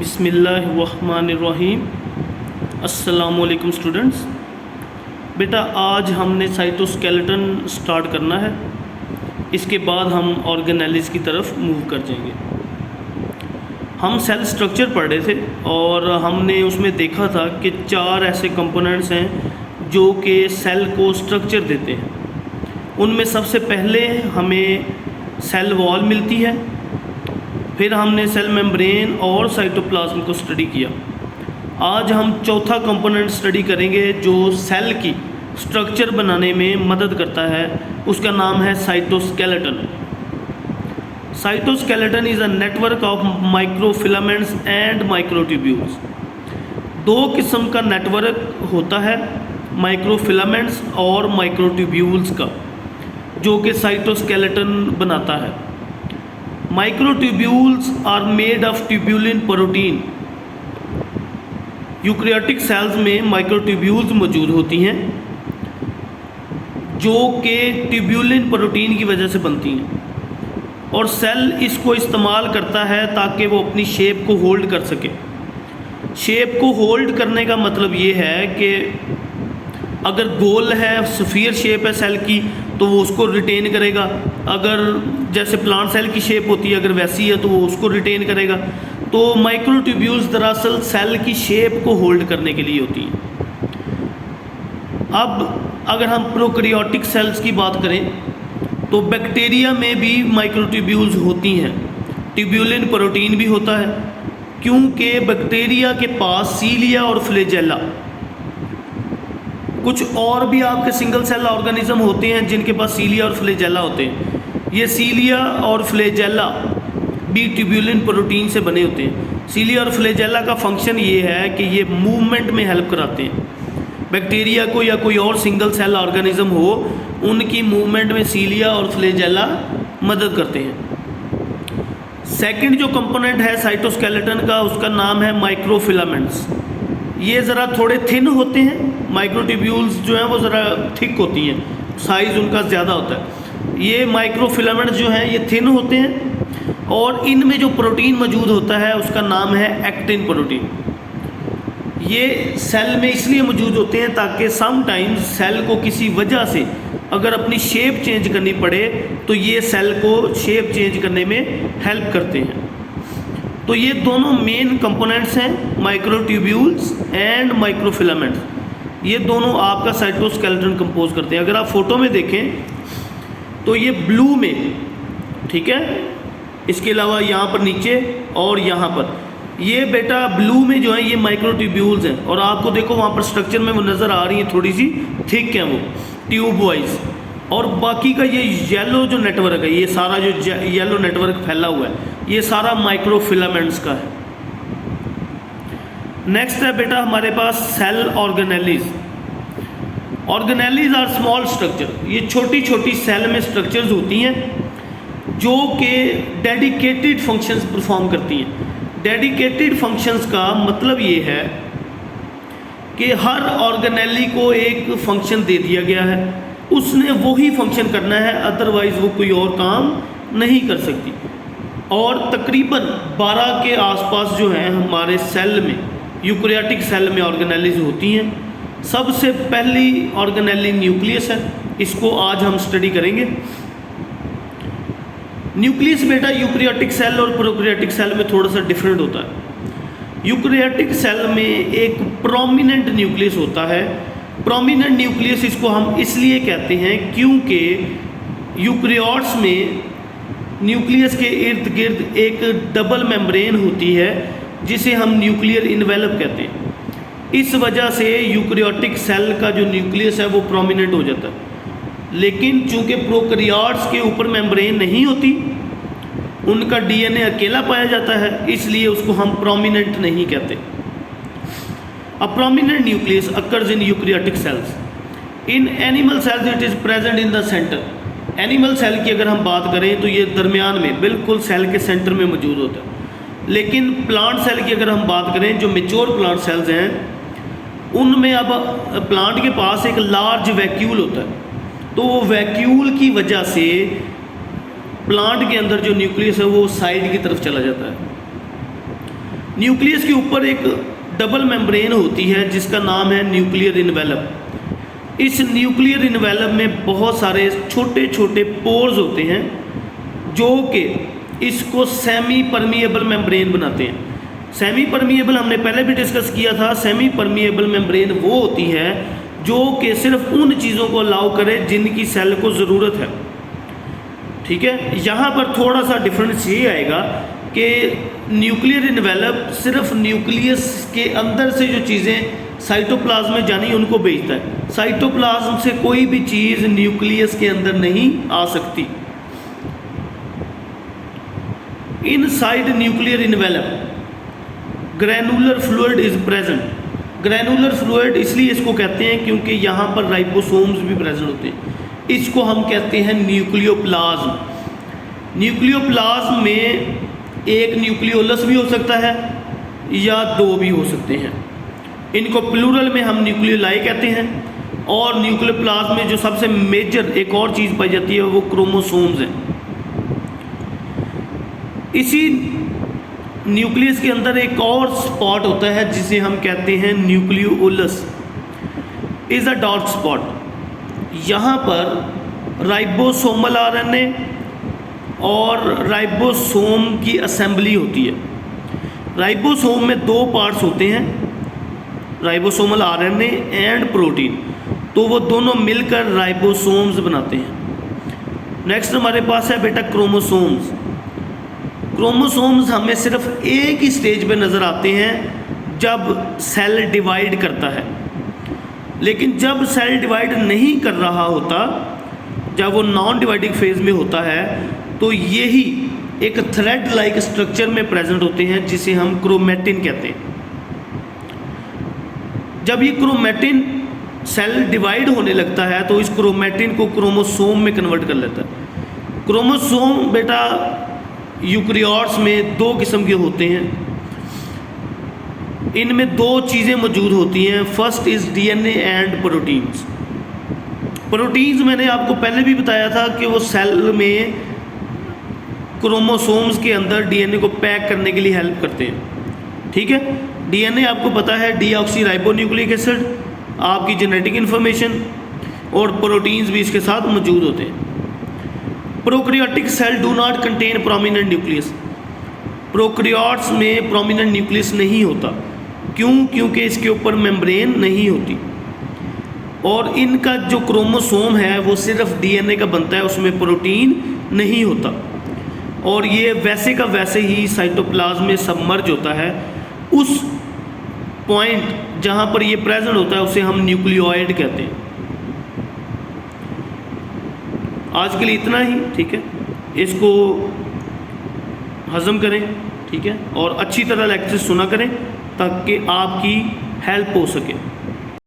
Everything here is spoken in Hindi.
बिस्मिल्लाहिर्रहमानिर्रहीम। अस्सलामुअलैकुम स्टूडेंट्स। बेटा आज हमने साइटोस्केलेटन स्टार्ट करना है, इसके बाद हम ऑर्गेनेलिस की तरफ मूव कर जाएंगे। हम सेल स्ट्रक्चर पढ़ रहे थे और हमने उसमें देखा था कि 4 ऐसे कंपोनेंट्स हैं जो कि सेल को स्ट्रक्चर देते हैं। उनमें सबसे पहले हमें सेल वॉल मिलती है, फिर हमने सेल मेम्ब्रेन और साइटोप्लाज्म को स्टडी किया। आज हम चौथा कंपोनेंट स्टडी करेंगे जो सेल की स्ट्रक्चर बनाने में मदद करता है, उसका नाम है cytoskeleton. Cytoskeleton is a network of microfilaments and microtubules. 2 किस्म का नेटवर्क होता है, माइक्रोफिलामेंट्स और माइक्रोट्यूब्यूल्स का, जो कि साइटोस्केलेटन बनाता है। Microtubules are made of tubulin protein. Eukaryotic cells में माइक्रोट्यूब्यूल्स मौजूद होती हैं जो कि ट्यूब्यूलिन प्रोटीन की वजह से बनती हैं, और सेल इसको इस्तेमाल करता है ताकि वो अपनी शेप को होल्ड कर सके। शेप को होल्ड करने का मतलब ये है कि अगर गोल है, स्फीयर शेप है सेल की, तो वो उसको रिटेन करेगा। अगर जैसे प्लांट सेल की शेप होती है, अगर वैसी है तो वो उसको रिटेन करेगा। तो माइक्रोट्यूब्यूल्स दरअसल सेल की शेप को होल्ड करने के लिए होती हैं। अब अगर हम प्रोकैरियोटिक सेल्स की बात करें तो बैक्टीरिया में भी माइक्रोट्यूब्यूल्स होती हैं। ट्यूब्यूलिन प्रोटीन भी होता है, क्योंकि बैक्टीरिया के पास सीलिया और फ्लैजेला, कुछ और भी आपके सिंगल सेल ऑर्गेनिज्म होते हैं जिनके पास सीलिया और फ्लैजेला होते हैं। ये सीलिया और फ्लैजेला भी ट्यूब्यूलिन प्रोटीन से बने होते हैं। सीलिया और फ्लैजेला का फंक्शन ये है कि ये मूवमेंट में हेल्प कराते हैं। बैक्टीरिया को या कोई और सिंगल सेल ऑर्गेनिज्म हो, उनकी मूवमेंट में सीलिया और फ्लैजेला मदद करते हैं। सेकंड जो कंपोनेंट है साइटोस्केलेटन का, उसका नाम है माइक्रोफिलामेंट्स। ये ज़रा थोड़े थिन होते हैं। माइक्रोट्यूब्यूल्स जो हैं वो ज़रा थिक होती हैं, साइज़ उनका ज़्यादा होता है। ये माइक्रोफिलामेंट्स जो हैं ये थिन होते हैं, और इनमें जो प्रोटीन मौजूद होता है उसका नाम है एक्टिन प्रोटीन। ये सेल में इसलिए मौजूद होते हैं ताकि समटाइम्स सेल को किसी वजह से अगर अपनी शेप चेंज करनी पड़े तो ये सेल को शेप चेंज करने में हेल्प करते हैं। तो ये दोनों मेन कंपोनेंट्स हैं, माइक्रोट्यूब्यूल्स एंड माइक्रोफिलामेंट्स। ये दोनों आपका साइटोस्केलेटन कंपोज करते हैं। अगर आप फोटो में देखें तो ये ब्लू में, ठीक है, इसके अलावा यहाँ पर नीचे और यहाँ पर, ये बेटा ब्लू में जो है ये माइक्रोट्यूब्यूल्स हैं, और आपको देखो वहाँ पर स्ट्रक्चर में वो नज़र आ रही है, थोड़ी सी थिक है वो ट्यूब वाइज। और बाकी का ये येलो जो नेटवर्क है, ये सारा जो येलो नेटवर्क फैला हुआ है, ये सारा माइक्रोफिलामेंट्स का है। नेक्स्ट है बेटा हमारे पास cell organelles. Organelles are small structure. ये छोटी छोटी सेल में स्ट्रक्चर्स होती हैं जो कि डेडिकेटेड फंक्शंस परफॉर्म करती हैं। डेडिकेटेड फंक्शंस का मतलब ये है कि हर ऑर्गेनेली को एक फंक्शन दे दिया गया है, उसने वही फंक्शन करना है, अदरवाइज वो कोई और काम नहीं कर सकती। और तकरीबन 12 के आसपास जो है हमारे सेल में, यूकैरियोटिक सेल में ऑर्गेनेलिस होती हैं। सबसे पहली ऑर्गेनेली न्यूक्लियस है, इसको आज हम स्टडी करेंगे। न्यूक्लियस बेटा यूकैरियोटिक सेल और प्रोकैरियोटिक सेल में थोड़ा सा डिफरेंट होता है। यूकैरियोटिक सेल में एक प्रोमिनेंट न्यूक्लियस होता है। प्रोमिनेंट न्यूक्लियस इसको हम इसलिए कहते हैं क्योंकि यूकैरियोट्स में न्यूक्लियस के इर्द गिर्द एक डबल मेम्ब्रेन होती है जिसे हम न्यूक्लियर इन्वेलप कहते हैं। इस वजह से यूकैरियोटिक सेल का जो न्यूक्लियस है वो प्रोमिनेंट हो जाता है। लेकिन चूंकि प्रोकैरियोट्स के ऊपर मेम्ब्रेन नहीं होती, उनका डीएनए अकेला पाया जाता है, इसलिए उसको हम प्रोमिनेंट नहीं कहते। A prominent nucleus occurs in eukaryotic cells. In animal cells it is present in the centre. Animal cell की अगर हम बात करें तो ये दरमियान में, बिल्कुल सेल के सेंटर में मौजूद होता है। लेकिन प्लांट सेल की अगर हम बात करें, जो मेच्योर प्लांट सेल्स हैं, उनमें अब प्लांट के पास एक लार्ज वैक्यूल होता है, तो वो वैक्यूल की वजह से प्लांट के अंदर जो न्यूक्लियस है वो साइड की तरफ चला जाता है। न्यूक्लियस के ऊपर एक डबल मेम्ब्रेन होती है जिसका नाम है न्यूक्लियर इन्वेलप। इस न्यूक्लियर इन्वेलप में बहुत सारे छोटे छोटे पोर्स होते हैं जो कि इसको सेमी परमिएबल मेम्ब्रेन बनाते हैं। सेमी परमिएबल हमने पहले भी डिस्कस किया था। सेमी परमिएबल मेम्ब्रेन वो होती है जो कि सिर्फ उन चीज़ों को अलाउ करे जिनकी सेल को ज़रूरत है। ठीक है, यहाँ पर थोड़ा सा डिफरेंस ये आएगा कि न्यूक्लियर इन्वेलप सिर्फ न्यूक्लियस के अंदर से जो चीज़ें साइटोप्लाज्म में जानी उनको भेजता है। साइटोप्लाज्म से कोई भी चीज़ न्यूक्लियस के अंदर नहीं आ सकती। Inside nuclear envelope granular fluid is present. Granular fluid इसलिए इसको कहते हैं क्योंकि यहाँ पर राइबोसोम्स भी प्रेजेंट होते हैं। इसको हम कहते हैं न्यूक्लियोप्लाज्म। न्यूक्लियोप्लाज्म में एक न्यूक्लियोलस भी हो सकता है या दो भी हो सकते हैं। इनको प्लूरल में हम न्यूक्लियोलाई कहते हैं। और न्यूक्लियोप्लाज्म में जो सबसे मेजर एक और चीज़ पाई जाती है वो क्रोमोसोम्स हैं। इसी न्यूक्लियस के अंदर एक और स्पॉट होता है जिसे हम कहते हैं nucleolus is a dark spot. यहाँ पर राइबोसोमल आरएनए और राइबोसोम की असेंबली होती है। राइबोसोम में दो पार्ट्स होते हैं, राइबोसोमल आरएनए एंड प्रोटीन, तो वो दोनों मिलकर राइबोसोम्स बनाते हैं। नेक्स्ट हमारे पास है बेटा क्रोमोसोम्स। क्रोमोसोम्स हमें सिर्फ एक ही स्टेज पे नज़र आते हैं जब सेल डिवाइड करता है, लेकिन जब सेल डिवाइड नहीं कर रहा होता, जब वो नॉन डिवाइडिंग फेज में होता है, तो यही एक थ्रेड लाइक स्ट्रक्चर में प्रेजेंट होते हैं जिसे हम क्रोमेटिन कहते हैं। जब ये क्रोमेटिन सेल डिवाइड होने लगता है तो इस क्रोमेटिन को क्रोमोसोम में कन्वर्ट कर लेता है। क्रोमोसोम बेटा यूकैरियोट्स में दो किस्म के होते हैं। इनमें दो चीज़ें मौजूद होती हैं। First is DNA and proteins. Proteins मैंने आपको पहले भी बताया था कि वो सेल में क्रोमोसोम्स के अंदर डीएनए को पैक करने के लिए हेल्प करते हैं। ठीक है, डीएनए आपको पता है डीऑक्सी राइबोन्यूक्लिक एसिड, आपकी जेनेटिक इन्फॉर्मेशन, और प्रोटीन्स भी इसके साथ मौजूद होते हैं। Prokaryotic cell do not contain prominent nucleus. Prokaryotes में प्रोमिनेंट न्यूक्लियस नहीं होता। क्यों? क्योंकि इसके ऊपर मेम्ब्रेन नहीं होती और इनका जो क्रोमोसोम है वो सिर्फ डीएनए का बनता है, उसमें प्रोटीन नहीं होता और ये वैसे का वैसे ही साइटोप्लाज्म में सबमर्ज होता है। उस पॉइंट जहाँ पर ये प्रेजेंट होता है उसे हम न्यूक्लियोइड कहते हैं। आज के लिए इतना ही, ठीक है। इसको हजम करें, ठीक है, और अच्छी तरह लेक्चर सुना करें ताकि आपकी हेल्प हो सके।